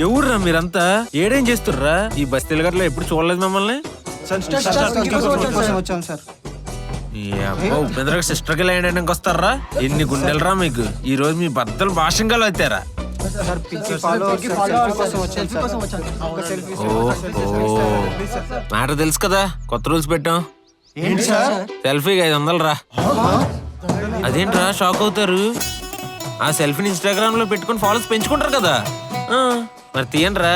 ఎవర్రా మీరంతా ఏడేం చేస్తుర్రా? ఈ బస్తీల గట్ల ఎప్పుడు చూడలేదు మిమ్మల్ని. ఉపేంద్ర సిస్టర్కి వేయడానికి వస్తారా? ఎన్ని గుండెలరా మీకు? ఈ రోజు మీ బద్దలు భాషంగాలు అవుతారా? మ్యాటర్ తెలుసు కదా, కొత్త రూల్స్ పెట్టాం. సెల్ఫీకి 500 రా. అదేంట్రా షాక్ అవుతారు? ఆ సెల్ఫీని ఇన్స్టాగ్రామ్ లో పెట్టుకుని ఫాలోస్ పెంచుకుంటారు కదా, మరి తీయండి రా.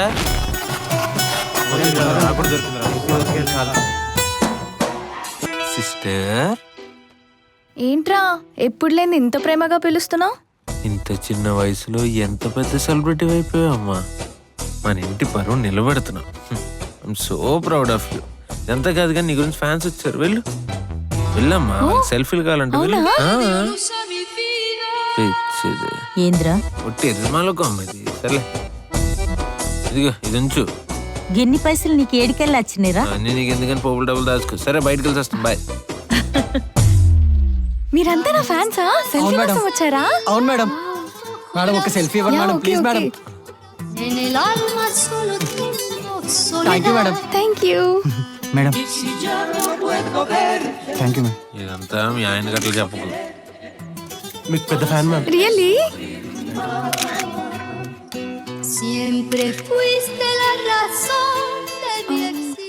సిస్టర్ ఏంట్రా ఎప్పుడు లేని ఇంత ప్రేమగా పిలుస్తున్నావు? ఇంత చిన్న వయసులో ఎంత పెద్ద సెలబ్రిటీ అయిపోయావమ్మా. మన ఇంటి పరువు నిలబెడుతున్నావు. I'm so proud of you. ఎంత కాదు కానీ నీ గురించి ఫ్యాన్స్ వచ్చారు. వెళ్ళమ్మా, సెల్ఫీలు కావాలంటే ఏంద్రా ఒట్టి ఎర్రమాలకు అమ్మది. సర్లే ఇదిగో ఇది ఉంచు. ఎన్ని పైసలు నీకు ఏడికెళ్ళి వచ్చినాయిరా? అన్ని నీకు ఎందుకని పోపులు డబ్బులు దాచుకో. సరే బయటకు వెళ్ళి వస్తాం. బాయ్. మీరంతా నా ఫ్యాన్సా? సెల్ఫీ కోసం వచ్చారా? అవును మేడం. మేడం ఒక సెల్ఫీ ఇవ్వండి madam, please madam. Thank you madam. Thank you madam. Thank you madam. ఇదంతా మీ ఆయన గట్ల చెప్పకు. మీకు పెద్ద ఫ్యాన్ మేడం. రియల్లీ?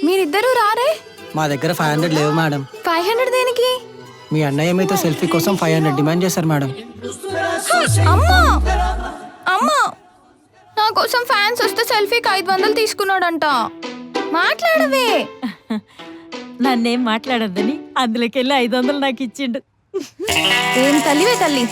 మీరిద్దరూ రారే? మా దగ్గర 500 లేవు మేడం. 500 దేనికి? మీ అన్నయ్య మీతో సెల్ఫీ కోసం 500 డిమాండ్ చేశారు మేడం. అమ్మా అమ్మా, నా కోసం ఫ్యాన్స్ వస్తే సెల్ఫీకి 500 తీసుకున్నాడంట. మాట్లాడవే. నన్నేం మాట్లాడద్దని అందులోకెళ్ళి 500 నాకు ఇచ్చిండు. ఏం తల్లివే తల్లి.